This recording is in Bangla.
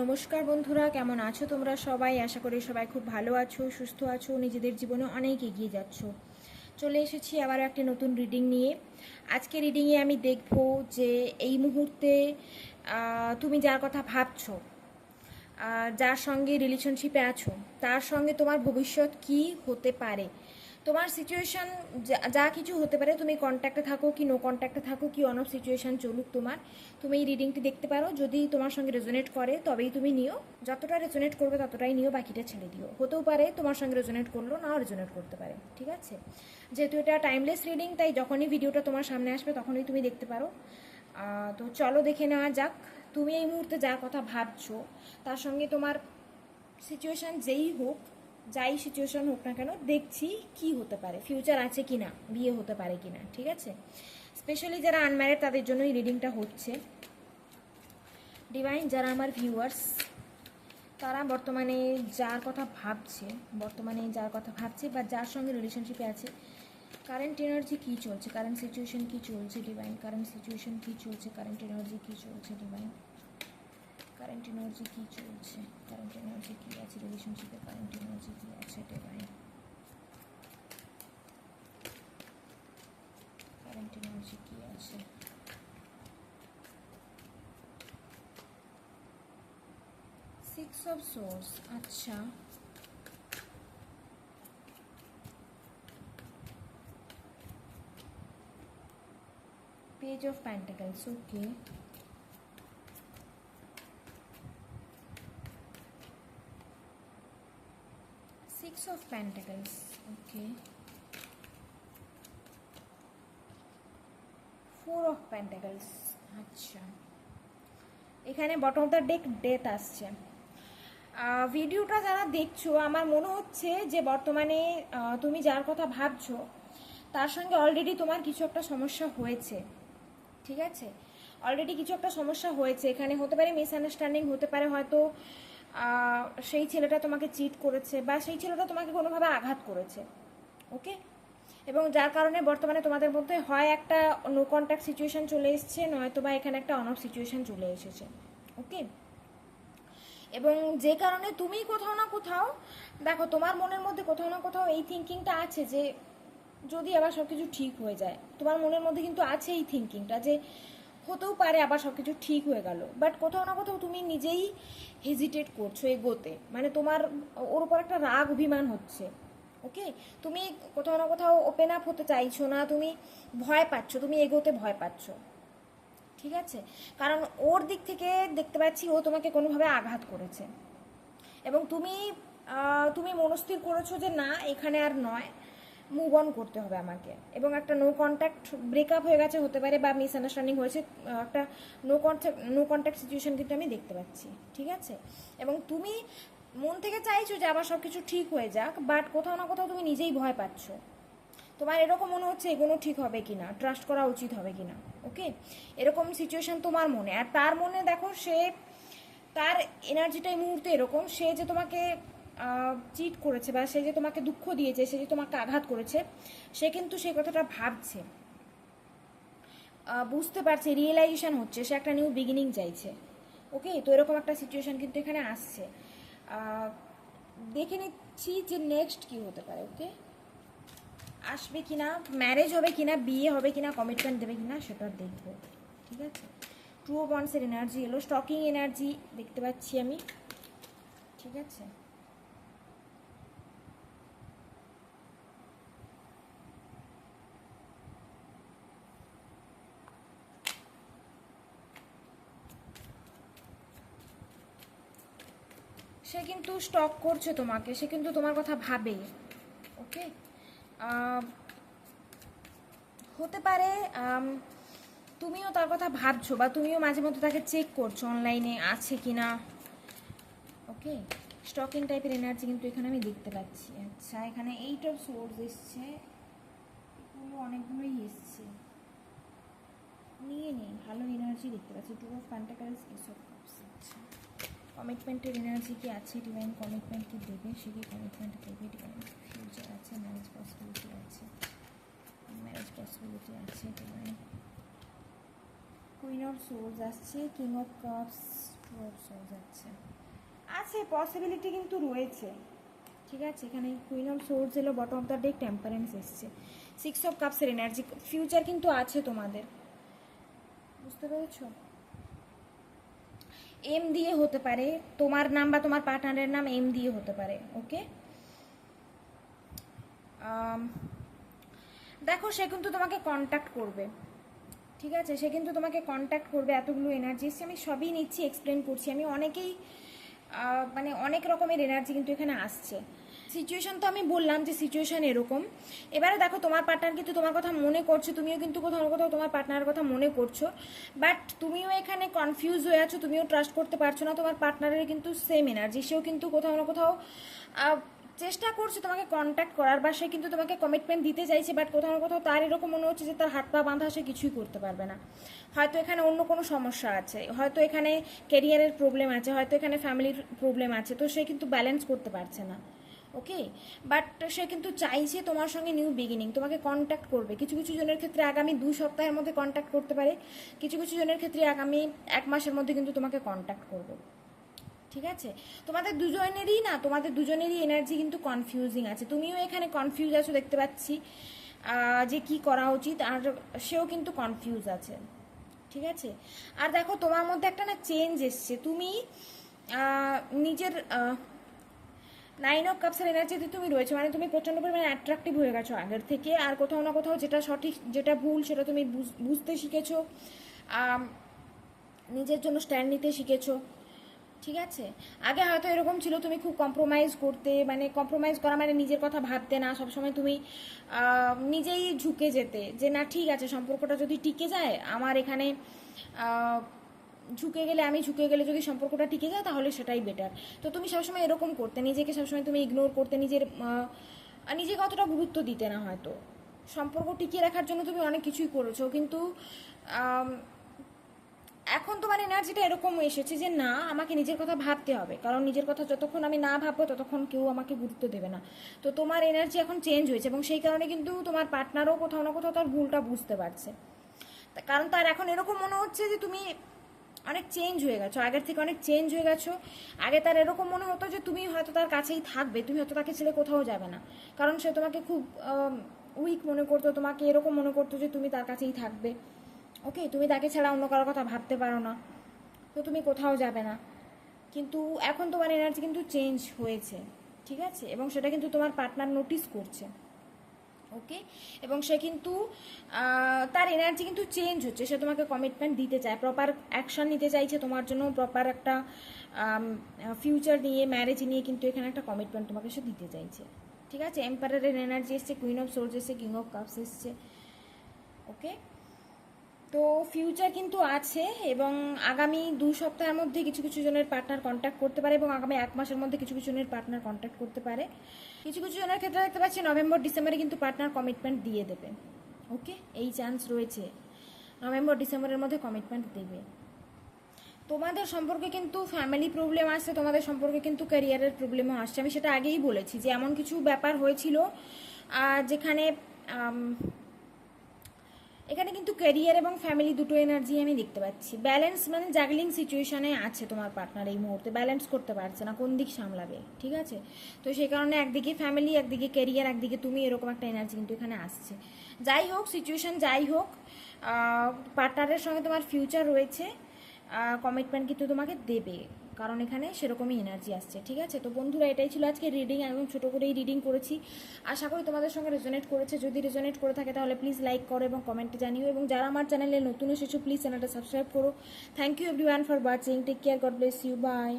নমস্কার বন্ধুরা, কেমন আছো তোমরা সবাই? আশা করি সবাই খুব ভালো আছো, সুস্থ আছো, নিজেদের জীবনে অনেক এগিয়ে যাচ্ছ। চলে এসেছি আবার একটা নতুন রিডিং নিয়ে। আজকে রিডিংয়ে আমি দেখব যে এই মুহূর্তে তুমি যার কথা ভাবছো, যার সঙ্গে রিলেশনশিপে আছো, তার সঙ্গে তোমার ভবিষ্যৎ কি হতে পারে, তোমার সিচুয়েশান যা কিছু হতে পারে, তুমি কন্ট্যাক্টে থাকো কি নো কন্ট্যাক্টে থাকো কি অন অফ সিচুয়েশান চলুক তোমার, তুমি এই রিডিংটি দেখতে পারো। যদি তোমার সঙ্গে রেজোনেট করে তবেই তুমি নিও, যতটা রেজোনেট করবে ততটাই নিও, বাকিটা ছেড়ে দিও। হতেও পারে তোমার সঙ্গে রেজোনেট করলো, নাও রেজোনেট করতে পারে, ঠিক আছে? যেহেতু এটা টাইমলেস রিডিং, তাই যখনই ভিডিওটা তোমার সামনে আসবে তখনই তুমি দেখতে পারো। তো চলো দেখে নেওয়া যাক তুমি এই মুহূর্তে যার কথা ভাবছো তার সঙ্গে তোমার সিচুয়েশান যাই সিচুয়েশান হোক না কেন, দেখছি কি হতে পারে, ফিউচার আছে কি না, বিয়ে হতে পারে কি না, ঠিক আছে? স্পেশালি যারা আনম্যারিড তাদের জন্য এই রিডিংটা হচ্ছে। ডিভাইন, যারা আমার ভিউয়ার্স, তারা বর্তমানে যার কথা ভাবছে বা যার সঙ্গে রিলেশনশিপে আছে, কারেন্ট এনার্জি কী চলছে, কারেন্ট সিচুয়েশান কী চলছে ডিভাইন, কারেন্ট সিচুয়েশান কী চলছে, কারেন্ট এনার্জি কী চলছে ডিভাইন, কারেন্ট এনার্জি কী চলছে, কারেন্ট এনার্জি কী আছে রিলেশনশিপে, কারেন্ট এনার্জি কী আছে ডিভাইন, কারেন্ট এনার্জি কী আছে। সিক্স অফ সোর্স, আচ্ছা, page of pentacles, okay, six of pentacles, okay, four of pentacles, আচ্ছা, এখানে bottom of the deck death আসছে। ভিডিওটা যারা দেখছো, আমার মনে হচ্ছে যে বর্তমানে তুমি যার কথা ভাবছো তার সঙ্গে অলরেডি তোমার কিছু একটা সমস্যা হয়েছে, ঠিক আছে? অলরেডি কিছু একটা সমস্যা হয়েছে, এখানে হতে পারে মিসআন্ডারস্ট্যান্ডিং, হতে পারে হয়তো সেই ছেলেটা তোমাকে চিট করেছে বা সেই ছেলেটা তোমাকে কোনোভাবে আঘাত করেছে, ওকে? এবং যার কারণে বর্তমানে তোমাদের মধ্যে হয় একটা নো কন্ট্যাক্ট সিচুয়েশন চলে এসছে, নয়তো বা এখানে একটা অন অফ সিচুয়েশন চলে এসেছে, ওকে? এবং যে কারণে তুমি কোথাও না কোথাও, দেখো তোমার মনের মধ্যে কোথাও না কোথাও এই থিঙ্কিংটা আছে যে যদি আবার সব কিছু ঠিক হয়ে যায়, তোমার মনের মধ্যে কিন্তু আছে এই থিঙ্কিংটা যে হতেও পারে আবার সব কিছু ঠিক হয়ে গেল, বাট কোথাও না কোথাও তুমি নিজেই হেজিটেট করছো এগোতে, মানে তোমার ওর উপর একটা রাগ অভিমান হচ্ছে, ওকে? তুমি কোথাও না কোথাও ওপেন আপ হতে চাইছো না, তুমি ভয় পাচ্ছ, তুমি এগোতে ভয় পাচ্ছ, ঠিক আছে? কারণ ওর দিক থেকে দেখতে পাচ্ছি ও তোমাকে কোনোভাবে আঘাত করেছে এবং তুমি মনস্থির করেছো যে না, এখানে আর নয়, মুভ অন করতে হবে আমাকে, এবং একটা নো কন্ট্যাক্ট ব্রেকআপ হয়ে গেছে হতে পারে, বা মিসআন্ডারস্ট্যান্ডিং হয়েছে, একটা নো কন্ট্যাক্ট সিচুয়েশন কিন্তু আমি দেখতে পাচ্ছি, ঠিক আছে? এবং তুমি মন থেকে চাইছো যে আবার সব কিছু ঠিক হয়ে যাক, বাট কোথাও না কোথাও তুমি নিজেই ভয় পাচ্ছ, তোমার এরকম মনে হচ্ছে এগুলো ঠিক হবে কিনা, ট্রাস্ট করা উচিত হবে কিনা, ওকে? এরকম সিচুয়েশন তোমার মনে, আর তার মনে দেখো তার এনার্জিটা এই মুহূর্তে এরকম, সে যে তোমাকে চিট করেছে বা সে যে তোমাকে দুঃখ দিয়েছে, সে যে তোমাকে আঘাত করেছে, সে কিন্তু সেই কথাটা ভাবছে, বুঝতে পারছে, রিয়েলাইজেশন হচ্ছে, সে একটা নিউ বিগিনিং চাইছে, ওকে? তো এরকম একটা সিচুয়েশন কিন্তু এখানে আসছে। দেখে নিচ্ছি যে নেক্সট কি হতে পারে, ওকে? আসবে কিনা, ম্যারেজ হবে কিনা, বিয়ে হবে কিনা, কমিটমেন্ট দেবে কিনা, সেটা দেখবো, ঠিক আছে? টু বন্ডসের এনার্জি এলো, স্টকিং এনার্জি দেখতে পাচ্ছি আমি, ঠিক আছে? সে কিন্তু স্টক করছে তোমাকে, সে কিন্তু তোমার কথা ভাবে, ওকে? হতে পারে তুমিও তার কথা ভাবছো বা তুমিও মাঝে মধ্যে তাকে চেক করছো অনলাইনে আছে কিনা, ওকে? স্টকিং টাইপের এনার্জি কিন্তু এখানে আমি দেখতে পাচ্ছি। আচ্ছা, এখানে 8 অফ সোর্স এসছে, এগুলো অনেকগুলোই এসছে, নিয়ে নেই, ভালো এনার্জি দেখতে পাচ্ছি। 2 of pentacles, S of cups, আচ্ছা, কমিটমেন্টের এনার্জি কি আছে ডিভাইন, কমিটমেন্ট কি দেবে, সে কি কমিটমেন্ট দেবে ডিভাইন, ফিউচার আছে, ম্যারেজ পসিবিলিটি আছে, ম্যারেজ পসিবিলিটি আছে ডিভাইন, কুইন অফ সোর্স আসছে, কিং অফ কাপস, আচ্ছা, আছে পসিবিলিটি কিন্তু রয়েছে, ঠিক আছে। এখানে কুইন অফ সোর্স এলো, bottom of the day temperance এসছে, 6 অফ কাপসের এনার্জি, ফিউচার কিন্তু আছে তোমাদের, বুঝতে পেরেছো। এম দিয়ে হতে পারে, তোমার নাম বা তোমার পার্টনারের নাম এম দিয়ে হতে পারে, ওকে। দেখো সে কিন্তু তোমাকে কন্ট্যাক্ট করবে, ঠিক আছে, সে কিন্তু তোমাকে কন্ট্যাক্ট করবে। এতগুলো এনার্জি এসছে, আমি সবই নিচ্ছি, এক্সপ্লেন করছি, আমি অনেকেই মানে অনেক রকমের এনার্জি কিন্তু এখানে আসছে। সিচুয়েশন তো আমি বললাম যে সিচুয়েশন এরকম। এবারে দেখো তোমার পার্টনার কিন্তু তোমার কথা মনে করছে, তুমিও কিন্তু কোথাও না কোথাও তোমার পার্টনারের কথা মনে করছো, বাট তুমিও এখানে কনফিউজ হয়ে আছো, তুমিও ট্রাস্ট করতে পারছো না। তোমার পার্টনারের কিন্তু সেম এনার্জি, সেও কিন্তু কোথাও না কোথাও চেষ্টা করছে তোমাকে কন্ট্যাক্ট করার, বা সে কিন্তু তোমাকে কমিটমেন্ট দিতে চাইছে, বাট কোথাও না কোথাও তার এরকম মনে হচ্ছে যে তার হাত পা বাঁধা, সে কিছুই করতে পারবে না। হয়তো এখানে অন্য কোনো সমস্যা আছে, হয়তো এখানে কেরিয়ারের প্রবলেম আছে, হয়তো এখানে ফ্যামিলির প্রবলেম আছে, তো সে কিন্তু ব্যালেন্স করতে পারছে না, ওকে। বাট সে কিন্তু চাইছে তোমার সঙ্গে নিউ বিগিনিং, তোমাকে কন্ট্যাক্ট করবে। কিছু কিছু জনের ক্ষেত্রে আগামী 2 সপ্তাহের মধ্যে কন্ট্যাক্ট করতে পারে, কিছু কিছু জনের ক্ষেত্রে আগামী 1 মাসের মধ্যে কিন্তু তোমাকে কন্ট্যাক্ট করবে, ঠিক আছে। তোমাদের দুজনেরই এনার্জি কিন্তু কনফিউজিং আছে, তুমিও এখানে কনফিউজ আছো দেখতে পাচ্ছি, যে কি করা উচিত, আর সেও কিন্তু কনফিউজ আছে, ঠিক আছে। আর দেখো তোমার মধ্যে একটা না চেঞ্জ এসছে, তুমি নিজের 9 অফ কাপসের এনার্জিতে তুমি রয়েছো, মানে তুমি প্রচণ্ড পরিমাণে অ্যাট্রাকটিভ হয়ে গেছো আগের থেকে, আর কোথাও না কোথাও যেটা সঠিক যেটা ভুল সেটা তুমি বুঝতে শিখেছো, নিজের জন্য স্ট্যান্ড নিতে শিখেছো, ঠিক আছে। আগে হয়তো এরকম ছিল তুমি খুব কম্প্রোমাইজ করতে, মানে কম্প্রোমাইজ করা মানে নিজের কথা ভাবতে না, সবসময় তুমি নিজেই ঝুঁকে যেতে, যে না ঠিক আছে সম্পর্কটা যদি টিকে যায়, আমার এখানে আমি ঝুঁকে গেলে যদি সম্পর্কটা টিকে যায় তাহলে সেটাই বেটার। তো তুমি সবসময় এরকম করতে, নিজেকে সবসময় তুমি ইগনোর করতে, নিজেকে অতটা গুরুত্ব দিতে না। হয়তো সম্পর্ক টিকিয়ে রাখার জন্য তুমি অনেক কিছুই করেছো, কিন্তু এখন তোমার এনার্জিটা এরকম এসেছে যে না, আমাকে নিজের কথা ভাবতে হবে, কারণ নিজের কথা যতক্ষণ আমি না ভাববো ততক্ষণ কেউ আমাকে গুরুত্ব দেবে না। তো তোমার এনার্জি এখন চেঞ্জ হয়েছে, এবং সেই কারণে কিন্তু তোমার পার্টনারও কোথাও না কোথাও তার ভুলটা বুঝতে পারছে, কারণ তার এখন এরকম মনে হচ্ছে যে তুমি অনেক চেঞ্জ হয়ে গেছো, আগের থেকে অনেক চেঞ্জ হয়ে গেছো। আগে তার এরকম মনে হতো যে তুমি হয়তো তার কাছেই থাকবে, তুমি হয়তো তাকে ছেড়ে কোথাও যাবে না, কারণ সে তোমাকে খুব উইক মনে করতো, তোমাকে এরকম মনে করতো যে তুমি তার কাছেই থাকবে, ওকে, তুমি তাকে ছাড়া অন্য কারোর কথা ভাবতে পারো না, তো তুমি কোথাও যাবে না। কিন্তু এখন তোমার এনার্জি কিন্তু চেঞ্জ হয়েছে, ঠিক আছে, এবং সেটা কিন্তু তোমার পার্টনার নোটিস করছে, ওকে। এবং সে কিন্তু তার এনার্জি কিন্তু চেঞ্জ হচ্ছে, সে তোমাকে কমিটমেন্ট দিতে চায়, প্রপার অ্যাকশন নিতে চাইছে তোমার জন্য, প্রপার একটা ফিউচার নিয়ে, ম্যারেজ নিয়ে কিন্তু এখানে একটা কমিটমেন্ট তোমাকে সে দিতে চাইছে, ঠিক আছে। এম্পায়ারের এনার্জি এসছে, কুইন অফ সোর্স এসছে, কিং অফ কাপস এসছে, ওকে। তো ফিউচার কিন্তু আছে, এবং আগামী 2 সপ্তাহের মধ্যে কিছু কিছু জনের পার্টনার কন্ট্যাক্ট করতে পারে, এবং আগামী 1 মাসের মধ্যে কিছু কিছু জনের পার্টনার কন্ট্যাক্ট করতে পারে। কিছু কিছু জনের ক্ষেত্রে দেখতে পাচ্ছি নভেম্বর ডিসেম্বরে কিন্তু পার্টনার কমিটমেন্ট দিয়ে দেবে, ওকে, এই চান্স রয়েছে, নভেম্বর ডিসেম্বরের মধ্যে কমিটমেন্ট দেবে। তোমাদের সম্পর্কে কিন্তু ফ্যামিলি প্রবলেম আসছে, তোমাদের সম্পর্কে কিন্তু ক্যারিয়ারের প্রবলেমও আসছে, আমি সেটা আগেই বলেছি যে এমন কিছু ব্যাপার হয়েছিল যেখানে এখানে কিন্তু ক্যারিয়ার এবং ফ্যামিলি দুটো এনার্জি আমি দেখতে পাচ্ছি। ব্যালেন্স মানে জাগলিং সিচুয়েশনে আছে তোমার পার্টনার, এই মুহূর্তে ব্যালেন্স করতে পারছে না, কোন দিক সামলাবে, ঠিক আছে। তো সেই কারণে একদিকে ফ্যামিলি, একদিকে ক্যারিয়ার, একদিকে তুমি, এরকম একটা এনার্জি কিন্তু এখানে আসছে। যাই হোক সিচুয়েশন যাই হোক, পার্টনারের সঙ্গে তোমার ফিউচার রয়েছে, কমিটমেন্ট কিন্তু তোমাকে দেবে, কারণ এখানে সেরকমই এনার্জি আসছে, ঠিক আছে। তো বন্ধুরা এটাই ছিল আজকে রিডিং, এবং ছোটো করেই রিডিং করেছি, আশা করি তোমাদের সঙ্গে রেজোনেট করেছে। যদি রেজোনেট করে থাকে তাহলে প্লিজ লাইক করো এবং কমেন্টে জানিও, এবং যারা আমার চ্যানেলে নতুন এসেছো প্লিজ চ্যানেলটা সাবস্ক্রাইব করো। Thank you everyone for watching, take care, God bless you, by.